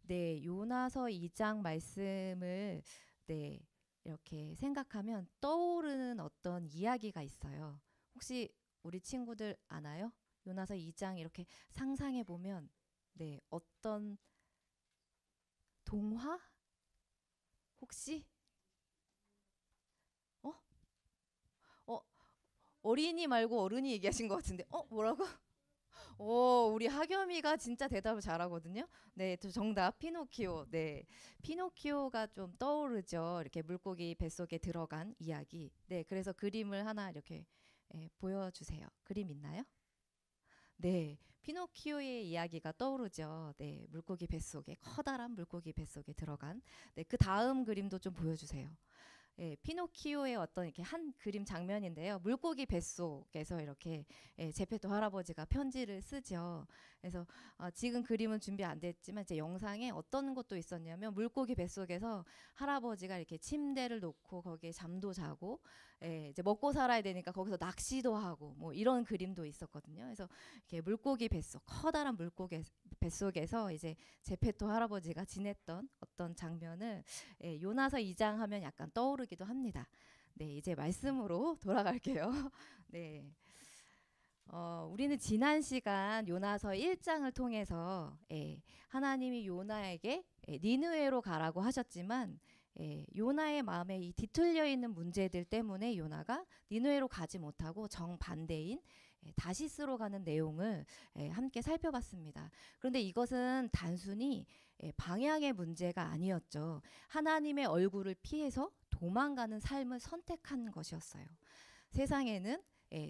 네, 요나서 2장 말씀을 네, 이렇게 생각하면 떠오르는 어떤 이야기가 있어요. 혹시 우리 친구들 아나요? 요나서 2장 이렇게 상상해 보면 네, 어떤 동화? 혹시 어? 어, 어린이 말고 어른이 얘기하신 것 같은데. 뭐라고? 우리 하겸이가 진짜 대답을 잘하거든요. 네, 저 정답 피노키오. 네, 피노키오가 좀 떠오르죠. 이렇게 물고기 뱃속에 들어간 이야기. 네, 그래서 그림을 하나 이렇게 보여주세요. 그림 있나요? 네, 피노키오의 이야기가 떠오르죠. 네, 물고기 뱃속에 커다란 물고기 뱃속에 들어간. 네, 그 다음 그림도 좀 보여주세요. 피노키오의 어떤 이렇게 한 그림 장면인데요. 물고기 뱃속에서 이렇게 제페토 할아버지가 편지를 쓰죠. 그래서 지금 그림은 준비 안 됐지만 이제 영상에 어떤 것도 있었냐면 물고기 뱃속에서 할아버지가 이렇게 침대를 놓고 거기에 잠도 자고 이제 먹고 살아야 되니까 거기서 낚시도 하고 뭐 이런 그림도 있었거든요. 그래서 이렇게 물고기 뱃속 커다란 물고기 뱃속에서 이제 제페토 할아버지가 지냈던 어떤 장면을 요나서 2장 하면 약간 떠오르기도 합니다. 네, 이제 말씀으로 돌아갈게요. 네. 우리는 지난 시간 요나서 1장을 통해서 하나님이 요나에게 니느웨로 가라고 하셨지만 요나의 마음에 이 뒤틀려 있는 문제들 때문에 요나가 니느웨로 가지 못하고 정반대인 다시스로 가는 내용을 함께 살펴봤습니다. 그런데 이것은 단순히 방향의 문제가 아니었죠. 하나님의 얼굴을 피해서 도망가는 삶을 선택한 것이었어요. 세상에는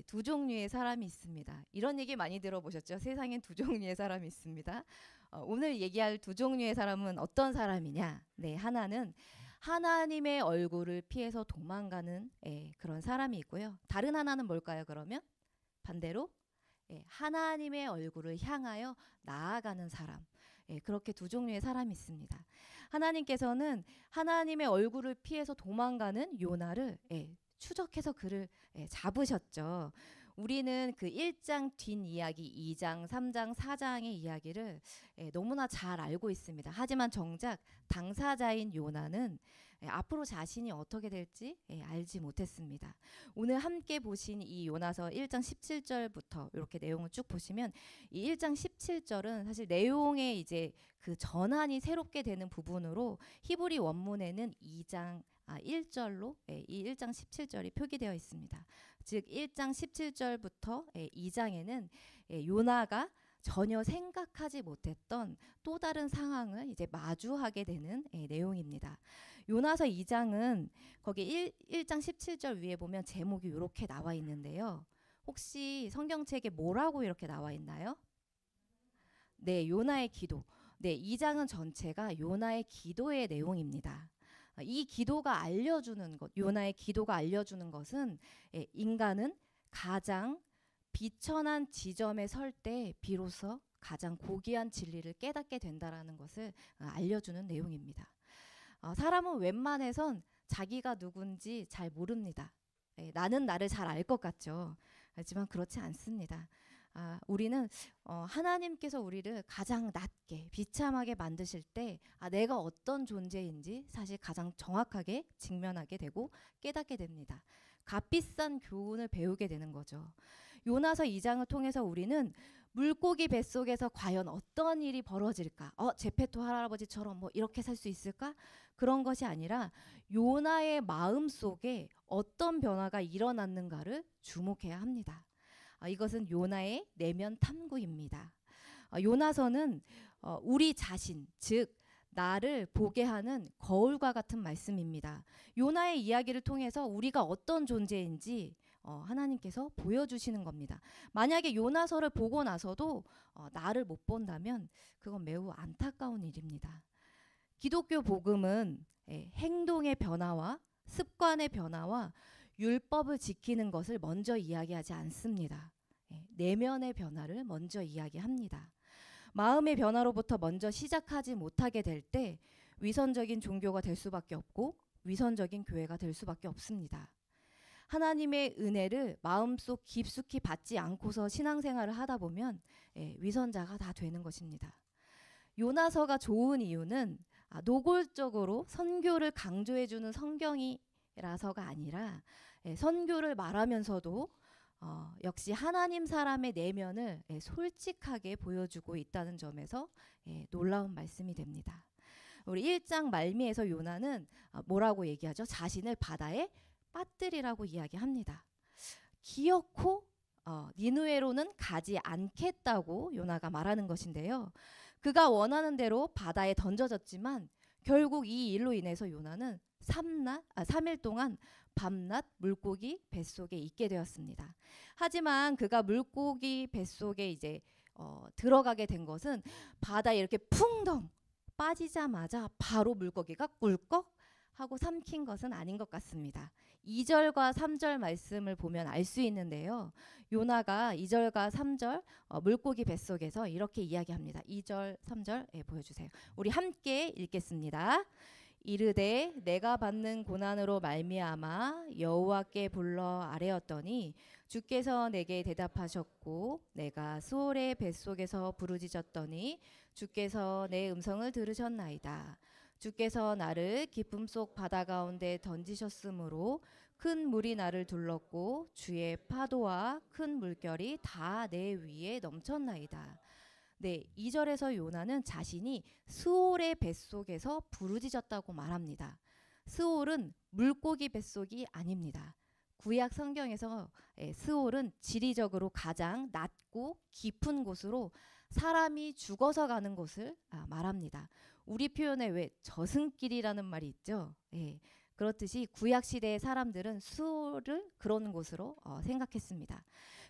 두 종류의 사람이 있습니다. 이런 얘기 많이 들어보셨죠? 세상엔 두 종류의 사람이 있습니다. 오늘 얘기할 두 종류의 사람은 어떤 사람이냐? 네, 하나는 하나님의 얼굴을 피해서 도망가는 그런 사람이 있고요. 다른 하나는 뭘까요, 그러면? 반대로 하나님의 얼굴을 향하여 나아가는 사람. 그렇게 두 종류의 사람이 있습니다. 하나님께서는 하나님의 얼굴을 피해서 도망가는 요나를 추적해서 그를 잡으셨죠. 우리는 그 1장 뒷이야기, 2장, 3장, 4장의 이야기를 너무나 잘 알고 있습니다. 하지만 정작 당사자인 요나는 앞으로 자신이 어떻게 될지 알지 못했습니다. 오늘 함께 보신 이 요나서 1장 17절부터 이렇게 내용을 쭉 보시면 이 1장 17절은 사실 내용의 이제 그 전환이 새롭게 되는 부분으로 히브리 원문에는 1절로 이 1장 17절이 표기되어 있습니다. 즉 1장 17절부터 2장에는 요나가 전혀 생각하지 못했던 또 다른 상황을 이제 마주하게 되는 내용입니다. 요나서 2장은 거기 1장 17절 위에 보면 제목이 이렇게 나와 있는데요. 혹시 성경책에 뭐라고 이렇게 나와 있나요? 네, 요나의 기도. 네, 2장은 전체가 요나의 기도의 내용입니다. 이 기도가 알려주는 것, 요나의 기도가 알려주는 것은 인간은 가장 비천한 지점에 설 때 비로소 가장 고귀한 진리를 깨닫게 된다라는 것을 알려주는 내용입니다. 사람은 웬만해선 자기가 누군지 잘 모릅니다. 나는 나를 잘 알 것 같죠. 하지만 그렇지 않습니다. 우리는 하나님께서 우리를 가장 낮게 비참하게 만드실 때 내가 어떤 존재인지 사실 가장 정확하게 직면하게 되고 깨닫게 됩니다. 값비싼 교훈을 배우게 되는 거죠. 요나서 2장을 통해서 우리는 물고기 뱃속에서 과연 어떤 일이 벌어질까? 제페토 할아버지처럼 뭐 이렇게 살 수 있을까? 그런 것이 아니라 요나의 마음 속에 어떤 변화가 일어났는가를 주목해야 합니다. 이것은 요나의 내면 탐구입니다. 요나서는 우리 자신, 즉 나를 보게 하는 거울과 같은 말씀입니다. 요나의 이야기를 통해서 우리가 어떤 존재인지 하나님께서 보여주시는 겁니다. 만약에 요나서를 보고 나서도 나를 못 본다면 그건 매우 안타까운 일입니다. 기독교 복음은 행동의 변화와 습관의 변화와 율법을 지키는 것을 먼저 이야기하지 않습니다. 내면의 변화를 먼저 이야기합니다. 마음의 변화로부터 먼저 시작하지 못하게 될 때 위선적인 종교가 될 수밖에 없고 위선적인 교회가 될 수밖에 없습니다. 하나님의 은혜를 마음속 깊숙이 받지 않고서 신앙생활을 하다 보면 위선자가 다 되는 것입니다. 요나서가 좋은 이유는 노골적으로 선교를 강조해주는 성경이라서가 아니라 선교를 말하면서도 역시 하나님 사람의 내면을 솔직하게 보여주고 있다는 점에서 놀라운 말씀이 됩니다. 우리 1장 말미에서 요나는 뭐라고 얘기하죠? 자신을 바다에 빠뜨리라고 이야기합니다. 기어코 니느웨로는 가지 않겠다고 요나가 말하는 것인데요. 그가 원하는 대로 바다에 던져졌지만 결국 이 일로 인해서 요나는 3일 동안 밤낮 물고기 뱃속에 있게 되었습니다. 하지만 그가 물고기 뱃속에 이제 들어가게 된 것은 바다에 이렇게 풍덩 빠지자마자 바로 물고기가 꿀꺽 하고 삼킨 것은 아닌 것 같습니다. 2절과 3절 말씀을 보면 알 수 있는데요. 요나가 2절과 3절 물고기 뱃속에서 이렇게 이야기합니다. 2절, 3절 보여주세요. 우리 함께 읽겠습니다. 이르되 내가 받는 고난으로 말미암아 여호와께 불러 아뢰었더니 주께서 내게 대답하셨고 내가 수올의 뱃속에서 부르짖었더니 주께서 내 음성을 들으셨나이다. 주께서 나를 기쁨 속 바다 가운데 던지셨으므로 큰 물이 나를 둘렀고 주의 파도와 큰 물결이 다 내 위에 넘쳤나이다. 네, 2절에서 요나는 자신이 스올의 뱃속에서 부르짖었다고 말합니다. 스올은 물고기 뱃속이 아닙니다. 구약 성경에서 스올은 지리적으로 가장 낮고 깊은 곳으로 사람이 죽어서 가는 곳을 말합니다. 우리 표현에 왜 저승길이라는 말이 있죠. 그렇듯이 구약 시대의 사람들은 스올을 그런 곳으로 생각했습니다.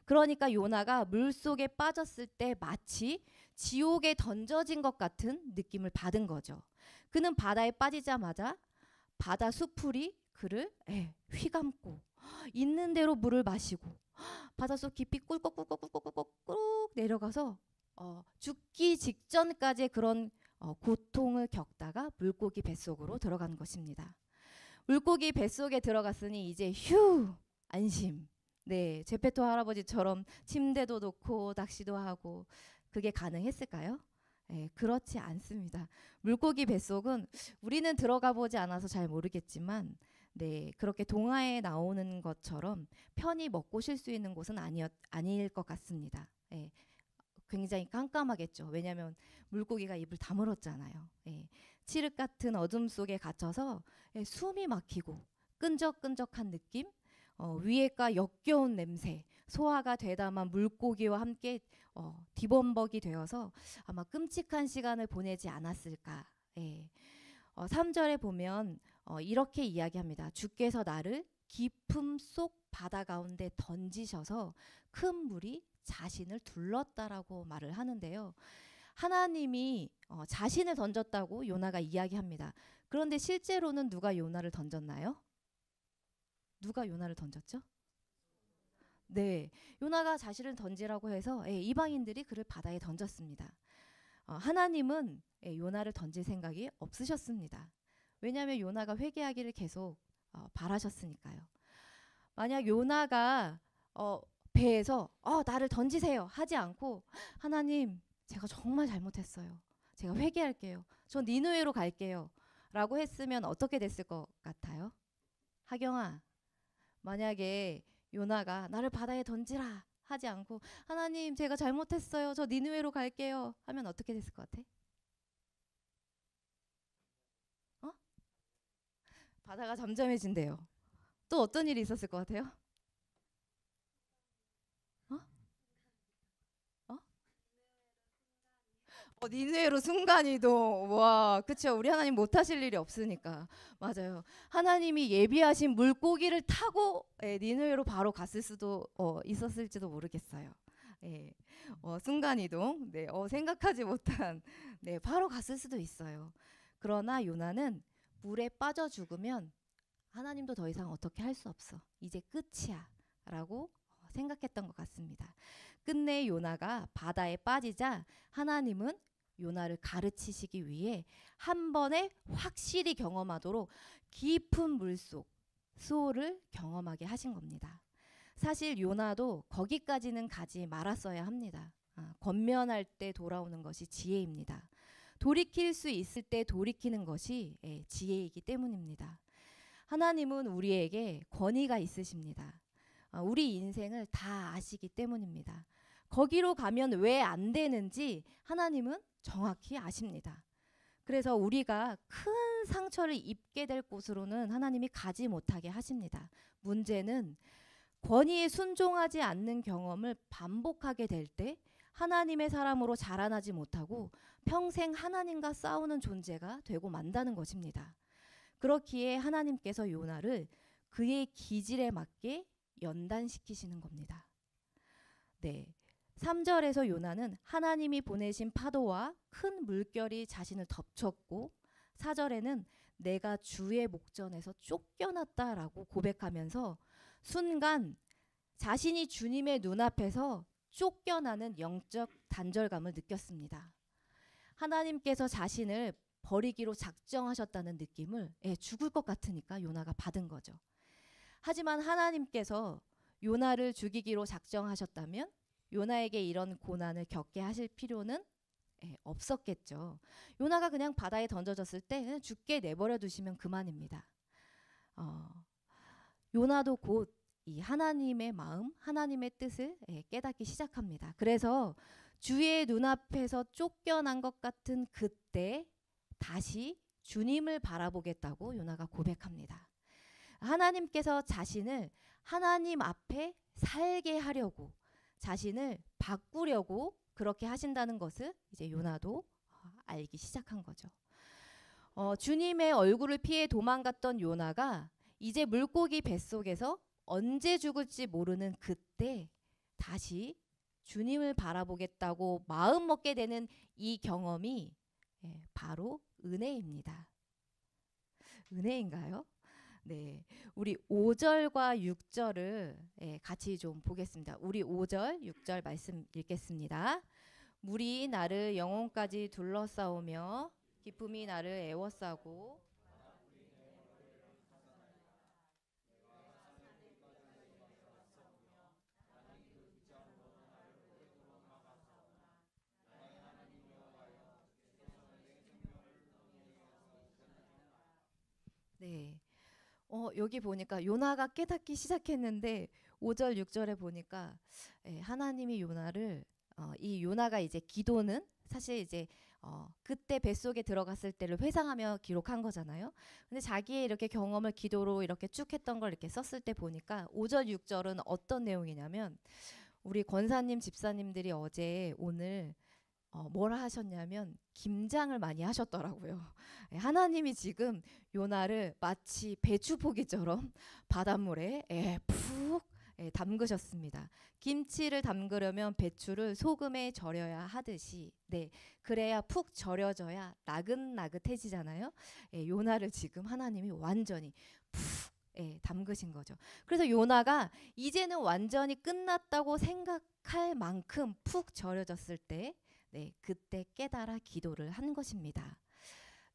그러니까 요나가 물속에 빠졌을 때 마치 지옥에 던져진 것 같은 느낌을 받은 거죠. 그는 바다에 빠지자마자 바다 수풀이 그를 휘감고 있는 대로 물을 마시고 바닷속 깊이 꿀꺽꿀꺽꿀꺽꿀꺽 내려가서 죽기 직전까지 그런 고통을 겪다가 물고기 뱃속으로 들어간 것입니다. 물고기 뱃속에 들어갔으니 이제 휴 안심. 네, 제페토 할아버지처럼 침대도 놓고 낚시도 하고 그게 가능했을까요? 그렇지 않습니다. 물고기 뱃속은 우리는 들어가 보지 않아서 잘 모르겠지만 네, 그렇게 동화에 나오는 것처럼 편히 먹고 쉴 수 있는 곳은 아닐 것 같습니다. 굉장히 깜깜하겠죠. 왜냐하면 물고기가 입을 다물었잖아요. 칠흑 같은 어둠 속에 갇혀서 숨이 막히고 끈적끈적한 느낌, 위에가 역겨운 냄새, 소화가 되다만 물고기와 함께 뒤범벅이 되어서 아마 끔찍한 시간을 보내지 않았을까. 3절에 보면 이렇게 이야기합니다. 주께서 나를 깊음 속 바다 가운데 던지셔서 큰 물이 자신을 둘렀다라고 말을 하는데요. 하나님이 자신을 던졌다고 요나가 이야기합니다. 그런데 실제로는 누가 요나를 던졌나요? 누가 요나를 던졌죠? 네, 요나가 자신을 던지라고 해서 이방인들이 그를 바다에 던졌습니다. 하나님은 요나를 던질 생각이 없으셨습니다. 왜냐하면 요나가 회개하기를 계속 바라셨으니까요. 만약 요나가 배에서 나를 던지세요 하지 않고 하나님 제가 정말 잘못했어요. 제가 회개할게요. 전 니느웨로 갈게요. 라고 했으면 어떻게 됐을 것 같아요? 하경아, 만약에 요나가 나를 바다에 던지라 하지 않고 하나님 제가 잘못했어요. 저 니느웨로 갈게요. 하면 어떻게 됐을 것 같아? 바다가 잠잠해진대요. 또 어떤 일이 있었을 것 같아요? 니느웨로 순간이동. 와, 그쵸. 우리 하나님 못하실 일이 없으니까. 맞아요. 하나님이 예비하신 물고기를 타고 니느웨로 바로 갔을 수도 있었을지도 모르겠어요. 순간이동. 네, 생각하지 못한. 네, 바로 갔을 수도 있어요. 그러나 요나는 물에 빠져 죽으면 하나님도 더 이상 어떻게 할 수 없어. 이제 끝이야. 라고 생각했던 것 같습니다. 끝내 요나가 바다에 빠지자 하나님은 요나를 가르치시기 위해 한 번에 확실히 경험하도록 깊은 물속 수호를 경험하게 하신 겁니다. 사실 요나도 거기까지는 가지 말았어야 합니다. 권면할 때 돌아오는 것이 지혜입니다. 돌이킬 수 있을 때 돌이키는 것이 지혜이기 때문입니다. 하나님은 우리에게 권위가 있으십니다. 우리 인생을 다 아시기 때문입니다. 거기로 가면 왜 안 되는지 하나님은 정확히 아십니다. 그래서 우리가 큰 상처를 입게 될 곳으로는 하나님이 가지 못하게 하십니다. 문제는 권위에 순종하지 않는 경험을 반복하게 될 때 하나님의 사람으로 자라나지 못하고 평생 하나님과 싸우는 존재가 되고 만다는 것입니다. 그렇기에 하나님께서 요나를 그의 기질에 맞게 연단시키시는 겁니다. 네. 3절에서 요나는 하나님이 보내신 파도와 큰 물결이 자신을 덮쳤고 4절에는 내가 주의 목전에서 쫓겨났다라고 고백하면서 순간 자신이 주님의 눈앞에서 쫓겨나는 영적 단절감을 느꼈습니다. 하나님께서 자신을 버리기로 작정하셨다는 느낌을 죽을 것 같으니까 요나가 받은 거죠. 하지만 하나님께서 요나를 죽이기로 작정하셨다면 요나에게 이런 고난을 겪게 하실 필요는 없었겠죠. 요나가 그냥 바다에 던져졌을 때 그냥 죽게 내버려 두시면 그만입니다. 요나도 곧 이 하나님의 마음, 하나님의 뜻을 깨닫기 시작합니다. 그래서 주의 눈앞에서 쫓겨난 것 같은 그때 다시 주님을 바라보겠다고 요나가 고백합니다. 하나님께서 자신을 하나님 앞에 살게 하려고 자신을 바꾸려고 그렇게 하신다는 것을 이제 요나도 알기 시작한 거죠. 주님의 얼굴을 피해 도망갔던 요나가 이제 물고기 뱃속에서 언제 죽을지 모르는 그때 다시 주님을 바라보겠다고 마음 먹게 되는 이 경험이 바로 은혜입니다. 은혜인가요? 네, 우리 5절과 6절을 같이 좀 보겠습니다. 우리 5절, 6절 말씀 읽겠습니다. 물이 나를 영혼까지 둘러싸오며 기쁨이 나를 애워싸고 네. 여기 보니까 요나가 깨닫기 시작했는데 5절 6절에 보니까 하나님이 요나를 이 요나가 이제 기도는 사실 이제 그때 뱃속에 들어갔을 때를 회상하며 기록한 거잖아요. 근데 자기의 이렇게 경험을 기도로 이렇게 쭉 했던 걸 이렇게 썼을 때 보니까 5절 6절은 어떤 내용이냐면 우리 권사님 집사님들이 어제 오늘 뭐라 하셨냐면 김장을 많이 하셨더라고요. 하나님이 지금 요나를 마치 배추포기처럼 바닷물에 푹 담그셨습니다. 김치를 담그려면 배추를 소금에 절여야 하듯이 그래야 푹 절여져야 나긋나긋해지잖아요. 요나를 지금 하나님이 완전히 푹 담그신 거죠. 그래서 요나가 이제는 완전히 끝났다고 생각할 만큼 푹 절여졌을 때 그때 깨달아 기도를 한 것입니다.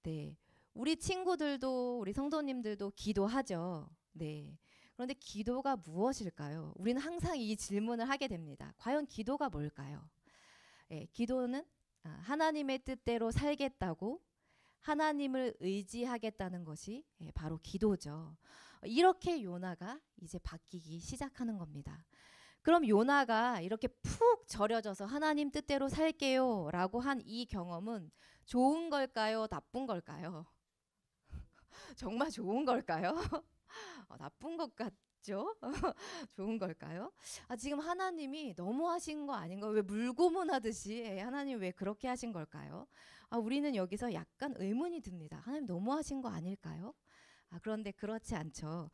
네, 우리 친구들도 우리 성도님들도 기도하죠. 네. 그런데 기도가 무엇일까요? 우리는 항상 이 질문을 하게 됩니다. 과연 기도가 뭘까요? 기도는 하나님의 뜻대로 살겠다고 하나님을 의지하겠다는 것이 바로 기도죠. 이렇게 요나가 이제 바뀌기 시작하는 겁니다. 그럼 요나가 이렇게 푹 절여져서 하나님 뜻대로 살게요 라고 한 이 경험은 좋은 걸까요? 나쁜 걸까요? 정말 좋은 걸까요? 나쁜 것 같죠? 좋은 걸까요? 지금 하나님이 너무 하신 거 아닌가? 왜 물고문하듯이 하나님 왜 그렇게 하신 걸까요? 우리는 여기서 약간 의문이 듭니다. 하나님 너무 하신 거 아닐까요? 그런데 그렇지 않죠.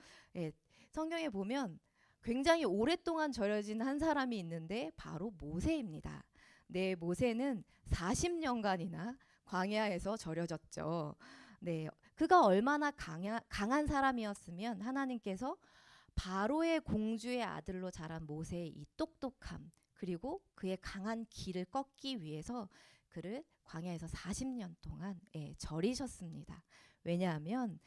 성경에 보면 굉장히 오랫동안 절여진 한 사람이 있는데 바로 모세입니다. 네, 모세는 40년간이나 광야에서 절여졌죠. 네, 그가 얼마나 강한 사람이었으면 하나님께서 바로의 공주의 아들로 자란 모세의 이 똑똑함 그리고 그의 강한 길을 꺾기 위해서 그를 광야에서 40년 동안 절이셨습니다. 왜냐하면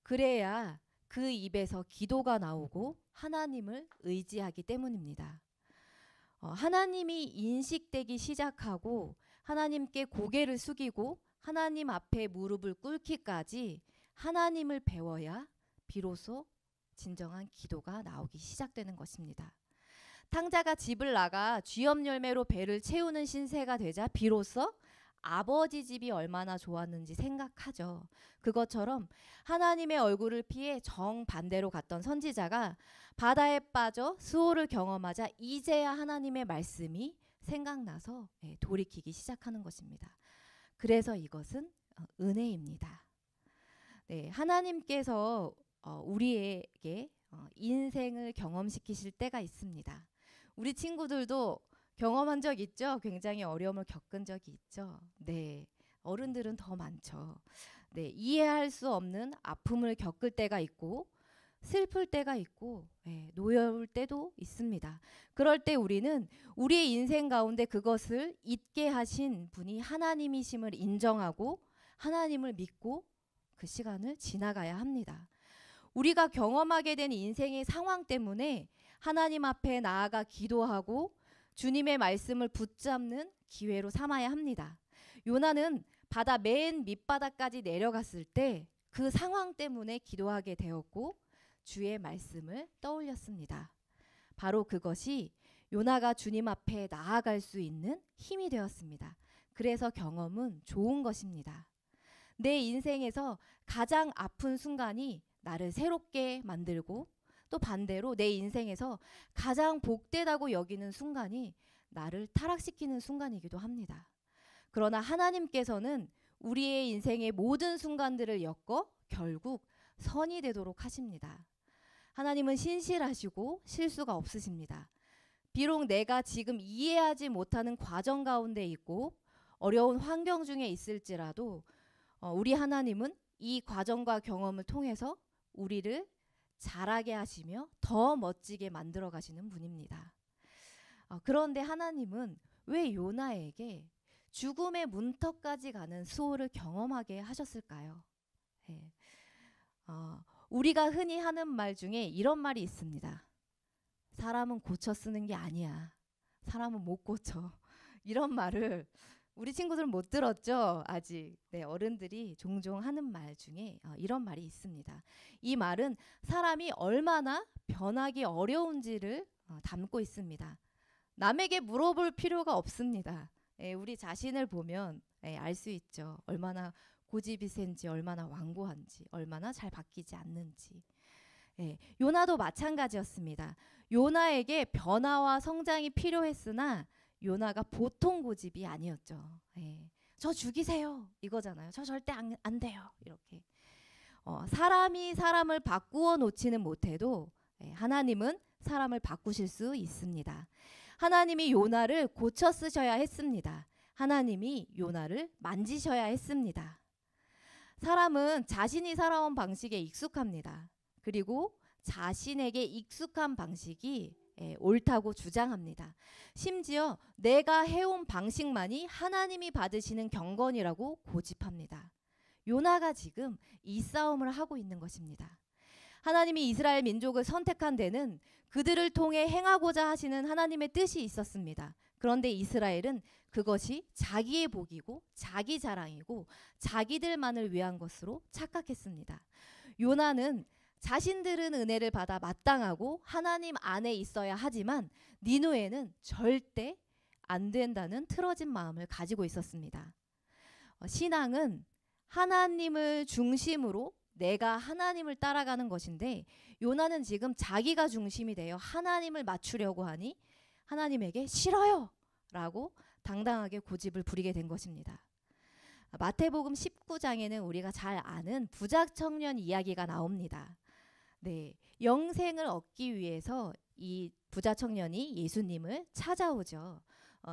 그래야 그 입에서 기도가 나오고 하나님을 의지하기 때문입니다. 하나님이 인식되기 시작하고 하나님께 고개를 숙이고 하나님 앞에 무릎을 꿇기까지 하나님을 배워야 비로소 진정한 기도가 나오기 시작되는 것입니다. 탕자가 집을 나가 쥐염 열매로 배를 채우는 신세가 되자 비로소 아버지 집이 얼마나 좋았는지 생각하죠. 그것처럼 하나님의 얼굴을 피해 정반대로 갔던 선지자가 바다에 빠져 수호를 경험하자 이제야 하나님의 말씀이 생각나서 돌이키기 시작하는 것입니다. 그래서 이것은 은혜입니다. 네, 하나님께서 우리에게 인생을 경험시키실 때가 있습니다. 우리 친구들도 경험한 적 있죠? 굉장히 어려움을 겪은 적이 있죠. 네, 어른들은 더 많죠. 네, 이해할 수 없는 아픔을 겪을 때가 있고 슬플 때가 있고 노여울 때도 있습니다. 그럴 때 우리는 우리의 인생 가운데 그것을 있게 하신 분이 하나님이심을 인정하고 하나님을 믿고 그 시간을 지나가야 합니다. 우리가 경험하게 된 인생의 상황 때문에 하나님 앞에 나아가 기도하고 주님의 말씀을 붙잡는 기회로 삼아야 합니다. 요나는 바다 맨 밑바닥까지 내려갔을 때 그 상황 때문에 기도하게 되었고 주의 말씀을 떠올렸습니다. 바로 그것이 요나가 주님 앞에 나아갈 수 있는 힘이 되었습니다. 그래서 경험은 좋은 것입니다. 내 인생에서 가장 아픈 순간이 나를 새롭게 만들고 또 반대로 내 인생에서 가장 복되다고 여기는 순간이 나를 타락시키는 순간이기도 합니다. 그러나 하나님께서는 우리의 인생의 모든 순간들을 엮어 결국 선이 되도록 하십니다. 하나님은 신실하시고 실수가 없으십니다. 비록 내가 지금 이해하지 못하는 과정 가운데 있고 어려운 환경 중에 있을지라도 우리 하나님은 이 과정과 경험을 통해서 우리를 자라게 하시며 더 멋지게 만들어 가시는 분입니다. 그런데 하나님은 왜 요나에게 죽음의 문턱까지 가는 수호를 경험하게 하셨을까요? 우리가 흔히 하는 말 중에 이런 말이 있습니다. 사람은 고쳐 쓰는 게 아니야. 사람은 못 고쳐. 이런 말을 우리 친구들은 못 들었죠? 아직. 네, 어른들이 종종 하는 말 중에 이런 말이 있습니다. 이 말은 사람이 얼마나 변하기 어려운지를 담고 있습니다. 남에게 물어볼 필요가 없습니다. 우리 자신을 보면 알 수 있죠. 얼마나 고집이 센지, 얼마나 완고한지, 얼마나 잘 바뀌지 않는지. 요나도 마찬가지였습니다. 요나에게 변화와 성장이 필요했으나 요나가 보통 고집이 아니었죠. 저 죽이세요 이거잖아요. 저 절대 안 돼요. 이렇게 사람이 사람을 바꾸어 놓지는 못해도 하나님은 사람을 바꾸실 수 있습니다. 하나님이 요나를 고쳐 쓰셔야 했습니다. 하나님이 요나를 만지셔야 했습니다. 사람은 자신이 살아온 방식에 익숙합니다. 그리고 자신에게 익숙한 방식이 옳다고 주장합니다. 심지어 내가 해온 방식만이 하나님이 받으시는 경건이라고 고집합니다. 요나가 지금 이 싸움을 하고 있는 것입니다. 하나님이 이스라엘 민족을 선택한 데는 그들을 통해 행하고자 하시는 하나님의 뜻이 있었습니다. 그런데 이스라엘은 그것이 자기의 복이고 자기 자랑이고 자기들만을 위한 것으로 착각했습니다. 요나는 자신들은 은혜를 받아 마땅하고 하나님 안에 있어야 하지만 니누에는 절대 안 된다는 틀어진 마음을 가지고 있었습니다. 신앙은 하나님을 중심으로 내가 하나님을 따라가는 것인데 요나는 지금 자기가 중심이 되어 하나님을 맞추려고 하니 하나님에게 싫어요 라고 당당하게 고집을 부리게 된 것입니다. 마태복음 19장에는 우리가 잘 아는 부작 청년 이야기가 나옵니다. 네, 영생을 얻기 위해서 이 부자 청년이 예수님을 찾아오죠.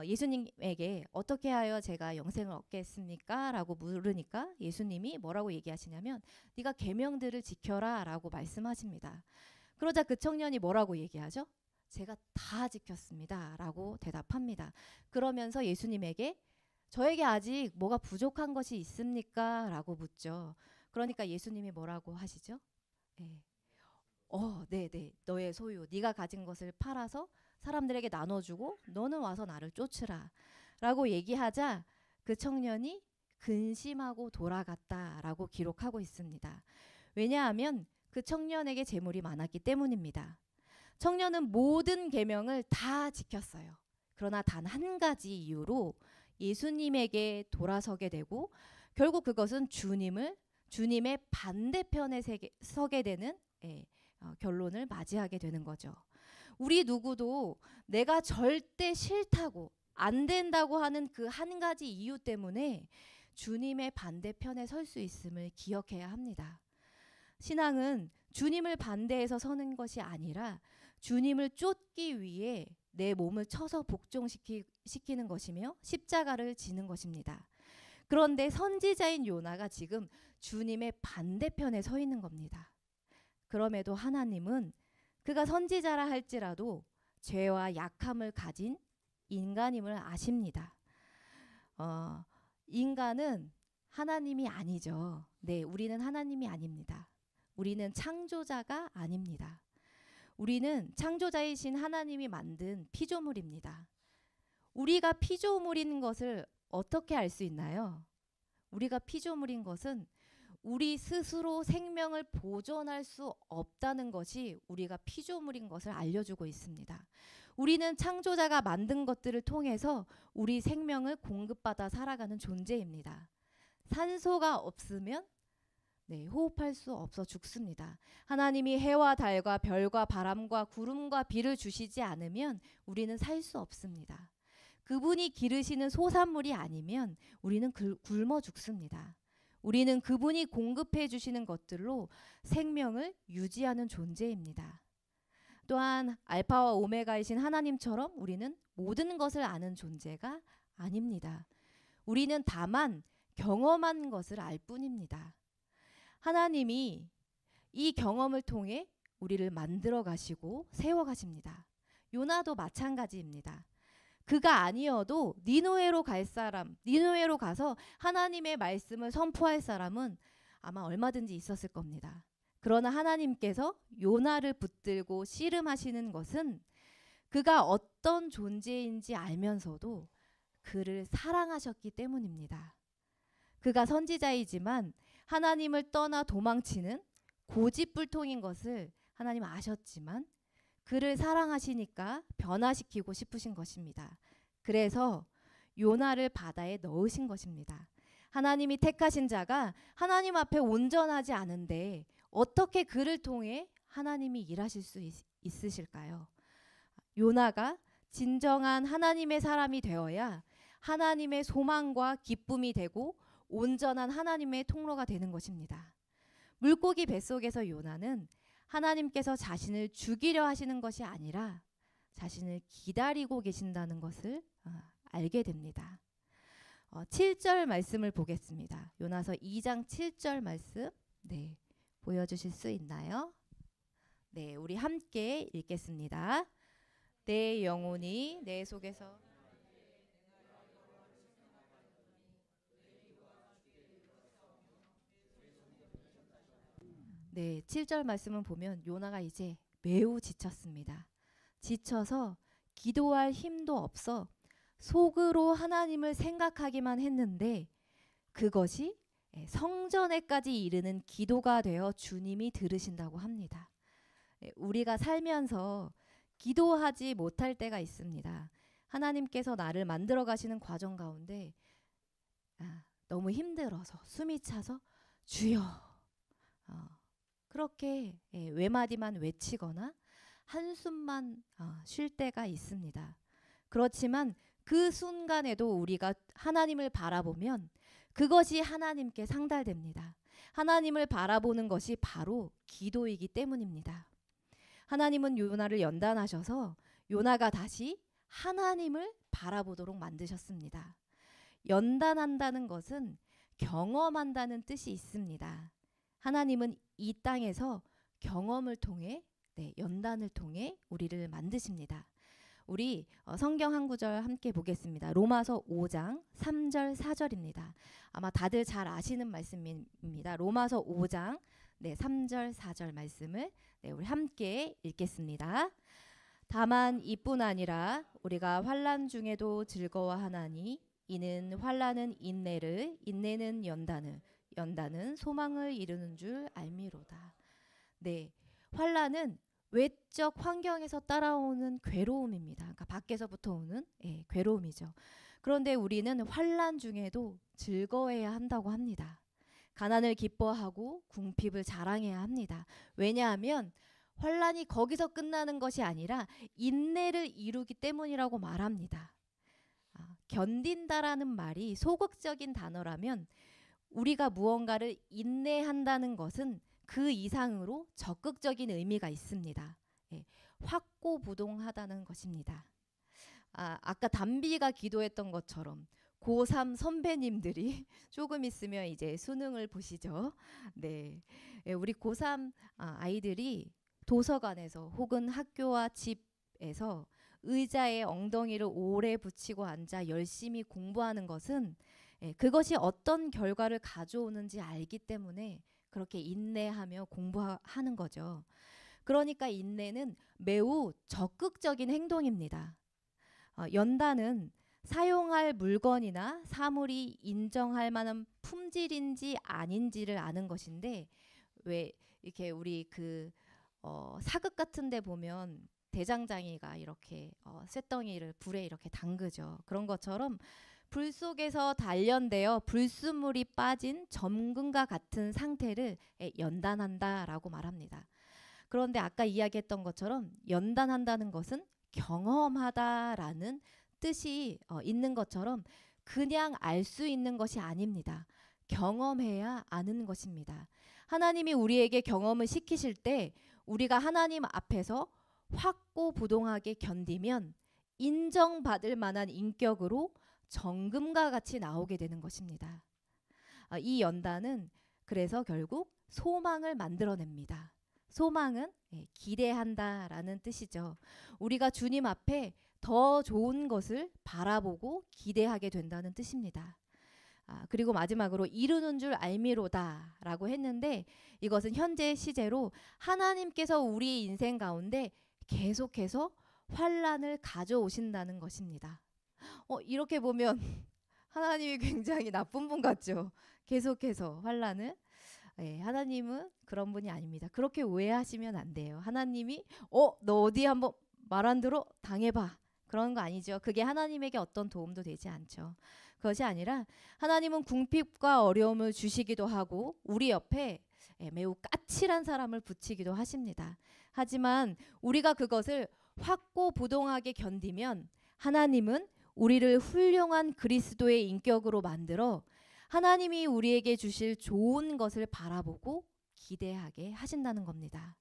예수님에게 어떻게 하여 제가 영생을 얻겠습니까? 라고 물으니까 예수님이 뭐라고 얘기하시냐면 네가 계명들을 지켜라 라고 말씀하십니다. 그러자 그 청년이 뭐라고 얘기하죠? 제가 다 지켰습니다 라고 대답합니다. 그러면서 예수님에게 저에게 아직 뭐가 부족한 것이 있습니까? 라고 묻죠. 그러니까 예수님이 뭐라고 하시죠? 네네 너의 소유 네가 가진 것을 팔아서 사람들에게 나눠주고 너는 와서 나를 쫓으라 라고 얘기하자 그 청년이 근심하고 돌아갔다라고 기록하고 있습니다. 왜냐하면 그 청년에게 재물이 많았기 때문입니다. 청년은 모든 계명을 다 지켰어요. 그러나 단 한 가지 이유로 예수님에게 돌아서게 되고 결국 그것은 주님의 반대편에 서게 되는 결론을 맞이하게 되는 거죠. 우리 누구도 내가 절대 싫다고 안 된다고 하는 그 한 가지 이유 때문에 주님의 반대편에 설 수 있음을 기억해야 합니다. 신앙은 주님을 반대해서 서는 것이 아니라 주님을 쫓기 위해 내 몸을 쳐서 복종시키는 것이며 십자가를 지는 것입니다. 그런데 선지자인 요나가 지금 주님의 반대편에 서 있는 겁니다. 그럼에도 하나님은 그가 선지자라 할지라도 죄와 약함을 가진 인간임을 아십니다. 인간은 하나님이 아니죠. 네, 우리는 하나님이 아닙니다. 우리는 창조자가 아닙니다. 우리는 창조자이신 하나님이 만든 피조물입니다. 우리가 피조물인 것을 어떻게 알 수 있나요? 우리가 피조물인 것은 우리 스스로 생명을 보존할 수 없다는 것이 우리가 피조물인 것을 알려주고 있습니다. 우리는 창조자가 만든 것들을 통해서 우리 생명을 공급받아 살아가는 존재입니다. 산소가 없으면 호흡할 수 없어 죽습니다. 하나님이 해와 달과 별과 바람과 구름과 비를 주시지 않으면 우리는 살 수 없습니다. 그분이 기르시는 소산물이 아니면 우리는 굶어 죽습니다. 우리는 그분이 공급해 주시는 것들로 생명을 유지하는 존재입니다. 또한 알파와 오메가이신 하나님처럼 우리는 모든 것을 아는 존재가 아닙니다. 우리는 다만 경험한 것을 알 뿐입니다. 하나님이 이 경험을 통해 우리를 만들어 가시고 세워 가십니다. 요나도 마찬가지입니다. 그가 아니어도 니느웨로 니느웨로 가서 하나님의 말씀을 선포할 사람은 아마 얼마든지 있었을 겁니다. 그러나 하나님께서 요나를 붙들고 씨름하시는 것은 그가 어떤 존재인지 알면서도 그를 사랑하셨기 때문입니다. 그가 선지자이지만 하나님을 떠나 도망치는 고집불통인 것을 하나님 아셨지만 그를 사랑하시니까 변화시키고 싶으신 것입니다. 그래서 요나를 바다에 넣으신 것입니다. 하나님이 택하신 자가 하나님 앞에 온전하지 않은데 어떻게 그를 통해 하나님이 일하실 수 있으실까요? 요나가 진정한 하나님의 사람이 되어야 하나님의 소망과 기쁨이 되고 온전한 하나님의 통로가 되는 것입니다. 물고기 뱃속에서 요나는 하나님께서 자신을 죽이려 하시는 것이 아니라 자신을 기다리고 계신다는 것을 알게 됩니다. 7절 말씀을 보겠습니다. 요나서 2장 7절 말씀 보여주실 수 있나요? 네, 우리 함께 읽겠습니다. 내 영혼이 내 속에서 네, 7절 말씀을 보면 요나가 이제 매우 지쳤습니다. 지쳐서 기도할 힘도 없어 속으로 하나님을 생각하기만 했는데 그것이 성전에까지 이르는 기도가 되어 주님이 들으신다고 합니다. 우리가 살면서 기도하지 못할 때가 있습니다. 하나님께서 나를 만들어 가시는 과정 가운데 너무 힘들어서 숨이 차서 주여 그렇게 외마디만 외치거나 한숨만 쉴 때가 있습니다. 그렇지만 그 순간에도 우리가 하나님을 바라보면 그것이 하나님께 상달됩니다. 하나님을 바라보는 것이 바로 기도이기 때문입니다. 하나님은 요나를 연단하셔서 요나가 다시 하나님을 바라보도록 만드셨습니다. 연단한다는 것은 경험한다는 뜻이 있습니다. 하나님은 이 땅에서 경험을 통해 연단을 통해 우리를 만드십니다. 우리 성경 한 구절 함께 보겠습니다. 로마서 5장 3절 4절입니다. 아마 다들 잘 아시는 말씀입니다. 로마서 5장 3절 4절 말씀을 우리 함께 읽겠습니다. 다만 이뿐 아니라 우리가 환난 중에도 즐거워하나니 이는 환난은 인내를, 인내는 연단을, 연단은 소망을 이루는 줄 알미로다. 네, 환난은 외적 환경에서 따라오는 괴로움입니다. 그러니까 밖에서부터 오는 괴로움이죠. 그런데 우리는 환난 중에도 즐거워해야 한다고 합니다. 가난을 기뻐하고 궁핍을 자랑해야 합니다. 왜냐하면 환난이 거기서 끝나는 것이 아니라 인내를 이루기 때문이라고 말합니다. 견딘다라는 말이 소극적인 단어라면 우리가 무언가를 인내한다는 것은 그 이상으로 적극적인 의미가 있습니다. 확고부동하다는 것입니다. 아까 담비가 기도했던 것처럼 고3 선배님들이 조금 있으면 이제 수능을 보시죠. 네, 우리 고3 아이들이 도서관에서 혹은 학교와 집에서 의자에 엉덩이를 오래 붙이고 앉아 열심히 공부하는 것은 그것이 어떤 결과를 가져오는지 알기 때문에 그렇게 인내하며 공부하는 거죠. 그러니까 인내는 매우 적극적인 행동입니다. 연단은 사용할 물건이나 사물이 인정할 만한 품질인지 아닌지를 아는 것인데, 왜 이렇게 우리 사극 같은 데 보면 대장장이가 이렇게 쇳덩이를 불에 이렇게 담그죠. 그런 것처럼 불 속에서 단련되어 불순물이 빠진 점금과 같은 상태를 연단한다라고 말합니다. 그런데 아까 이야기했던 것처럼 연단한다는 것은 경험하다라는 뜻이 있는 것처럼 그냥 알 수 있는 것이 아닙니다. 경험해야 아는 것입니다. 하나님이 우리에게 경험을 시키실 때 우리가 하나님 앞에서 확고부동하게 견디면 인정받을 만한 인격으로 정금과 같이 나오게 되는 것입니다. 이 연단은 그래서 결국 소망을 만들어냅니다. 소망은 기대한다라는 뜻이죠. 우리가 주님 앞에 더 좋은 것을 바라보고 기대하게 된다는 뜻입니다. 그리고 마지막으로 이루는 줄 알미로다 라고 했는데, 이것은 현재 시제로 하나님께서 우리 인생 가운데 계속해서 환난을 가져오신다는 것입니다. 이렇게 보면 하나님이 굉장히 나쁜 분 같죠. 계속해서 환난을. 하나님은 그런 분이 아닙니다. 그렇게 오해하시면 안 돼요. 하나님이 너 어디 한번 말 안 들어? 당해봐. 그런 거 아니죠. 그게 하나님에게 어떤 도움도 되지 않죠. 그것이 아니라 하나님은 궁핍과 어려움을 주시기도 하고 우리 옆에 매우 까칠한 사람을 붙이기도 하십니다. 하지만 우리가 그것을 확고부동하게 견디면 하나님은 우리를 훌륭한 그리스도의 인격으로 만들어 하나님이 우리에게 주실 좋은 것을 바라보고 기대하게 하신다는 겁니다.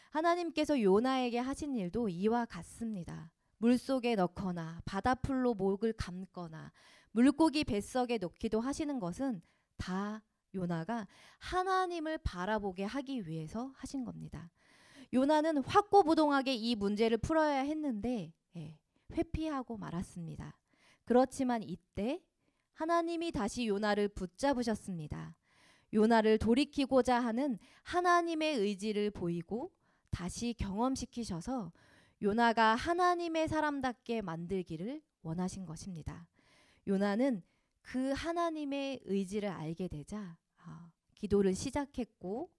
하나님께서 요나에게 하신 일도 이와 같습니다. 물속에 넣거나 바다풀로 목을 감거나 물고기 뱃속에 넣기도 하시는 것은 다 요나가 하나님을 바라보게 하기 위해서 하신 겁니다. 요나는 확고부동하게 이 문제를 풀어야 했는데 회피하고 말았습니다. 그렇지만 이때 하나님이 다시 요나를 붙잡으셨습니다. 요나를 돌이키고자 하는 하나님의 의지를 보이고 다시 경험시키셔서 요나가 하나님의 사람답게 만들기를 원하신 것입니다. 요나는 그 하나님의 의지를 알게 되자 기도를 시작했고,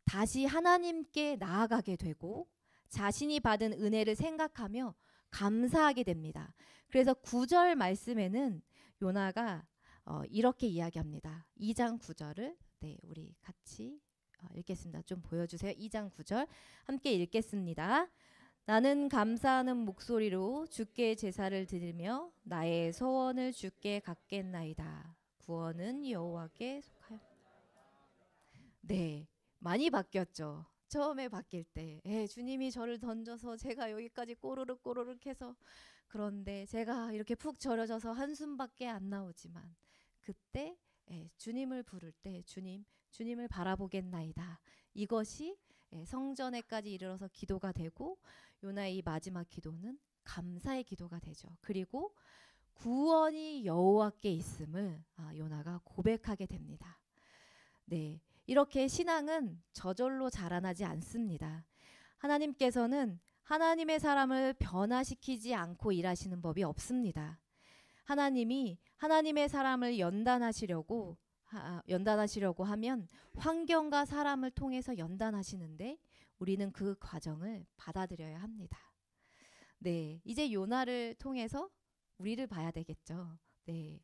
다시 하나님께 나아가게 되고 자신이 받은 은혜를 생각하며 감사하게 됩니다. 그래서 9절 말씀에는 요나가 이렇게 이야기합니다. 2장 9절을 우리 같이 읽겠습니다. 좀 보여주세요. 2장 9절 함께 읽겠습니다. 나는 감사하는 목소리로 주께 제사를 드리며 나의 소원을 주께 갖겠나이다. 구원은 여호와께 속하여. 많이 바뀌었죠. 처음에 바뀔 때 주님이 저를 던져서 제가 여기까지 꼬르륵 꼬르륵 해서, 그런데 제가 이렇게 푹 절여져서 한숨밖에 안 나오지만 그때 주님을 부를 때 주님을 바라보겠나이다. 이것이 성전에까지 이르러서 기도가 되고 요나의 이 마지막 기도는 감사의 기도가 되죠. 그리고 구원이 여호와께 있음을 요나가 고백하게 됩니다. 이렇게 신앙은 저절로 자라나지 않습니다. 하나님께서는 하나님의 사람을 변화시키지 않고 일하시는 법이 없습니다. 하나님이 하나님의 사람을 연단하시려고 하면 환경과 사람을 통해서 연단하시는데 우리는 그 과정을 받아들여야 합니다. 네, 이제 요나를 통해서 우리를 봐야 되겠죠. 네,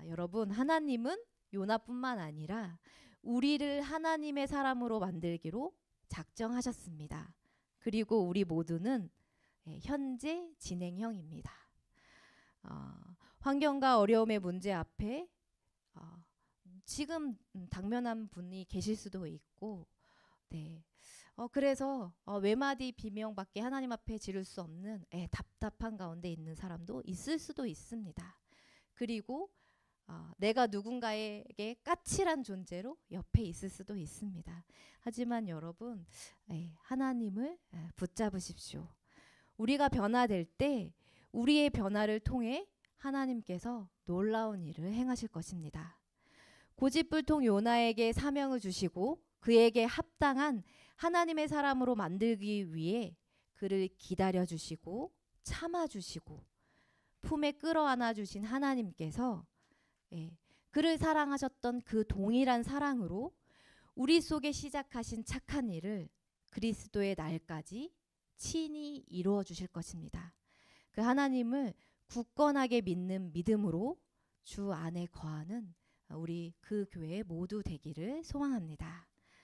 여러분, 하나님은 요나뿐만 아니라 우리를 하나님의 사람으로 만들기로 작정하셨습니다. 그리고 우리 모두는 현재 진행형입니다. 환경과 어려움의 문제 앞에 지금 당면한 분이 계실 수도 있고, 네. 그래서 외마디 비명밖에 하나님 앞에 지를 수 없는 답답한 가운데 있는 사람도 있을 수도 있습니다. 그리고 내가 누군가에게 까칠한 존재로 옆에 있을 수도 있습니다. 하지만 여러분, 하나님을 붙잡으십시오. 우리가 변화될 때 우리의 변화를 통해 하나님께서 놀라운 일을 행하실 것입니다. 고집불통 요나에게 사명을 주시고 그에게 합당한 하나님의 사람으로 만들기 위해 그를 기다려 주시고 참아 주시고 품에 끌어안아 주신 하나님께서 그를 사랑하셨던 그 동일한 사랑으로 우리 속에 시작하신 착한 일을 그리스도의 날까지 친히 이루어 주실 것입니다. 그 하나님을 굳건하게 믿는 믿음으로 주 안에 거하는 우리 그 교회 모두 되기를 소망합니다.